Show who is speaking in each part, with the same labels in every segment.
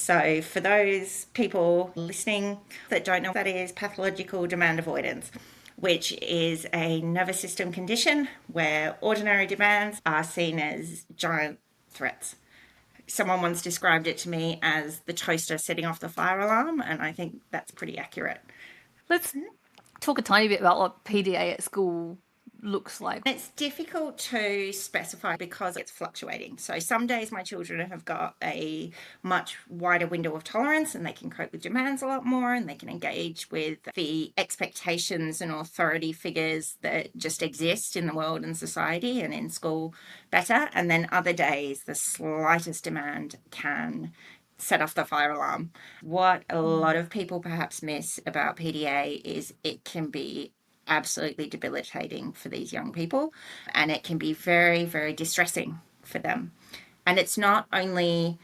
Speaker 1: So, for those people listening that don't know what that is, pathological demand avoidance, which is a nervous system condition where ordinary demands are seen as giant threats. Someone once described it to me as the toaster setting off the fire alarm, and I think that's pretty accurate.
Speaker 2: Let's talk a tiny bit about what PDA at school looks like.
Speaker 1: It's difficult to specify because it's fluctuating. So some days my children have got a much wider window of tolerance and they can cope with demands a lot more and they can engage with the expectations and authority figures that just exist in the world and society and in school better. And then other days, the slightest demand can set off the fire alarm. What a lot of people perhaps miss about PDA is it can be absolutely debilitating for these young people and it can be very, very distressing for them. And it's not only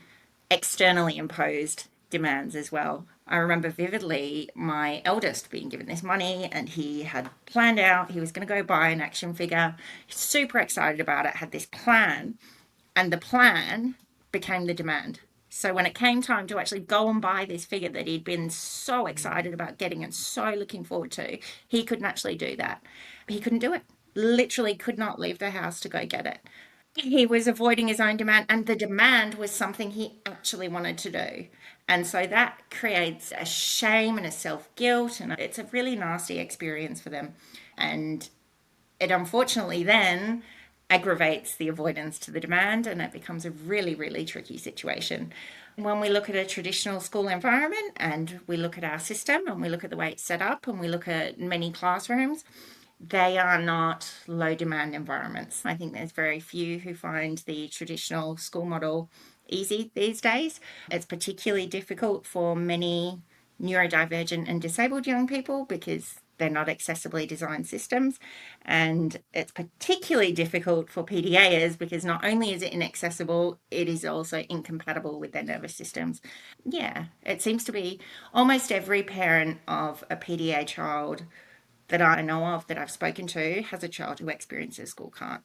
Speaker 1: externally imposed demands as well. I remember vividly my eldest being given this money and he had planned out, he was going to go buy an action figure, super excited about it, had this plan, and the plan became the demand. So when it came time to actually go and buy this figure that he'd been so excited about getting and so looking forward to, he couldn't actually do that. He couldn't do it. Literally could not leave the house to go get it. He was avoiding his own demand, and the demand was something he actually wanted to do. And so that creates a shame and a self guilt, and it's a really nasty experience for them. And it unfortunately then aggravates the avoidance to the demand and it becomes a really, really tricky situation. When we look at a traditional school environment and we look at our system and we look at the way it's set up and we look at many classrooms, they are not low demand environments. I think there's very few who find the traditional school model easy these days. It's particularly difficult for many neurodivergent and disabled young people because they're not accessibly designed systems. And it's particularly difficult for PDAs because not only is it inaccessible, it is also incompatible with their nervous systems. Yeah, it seems to be almost every parent of a PDA child that I know of that I've spoken to has a child who experiences school can't.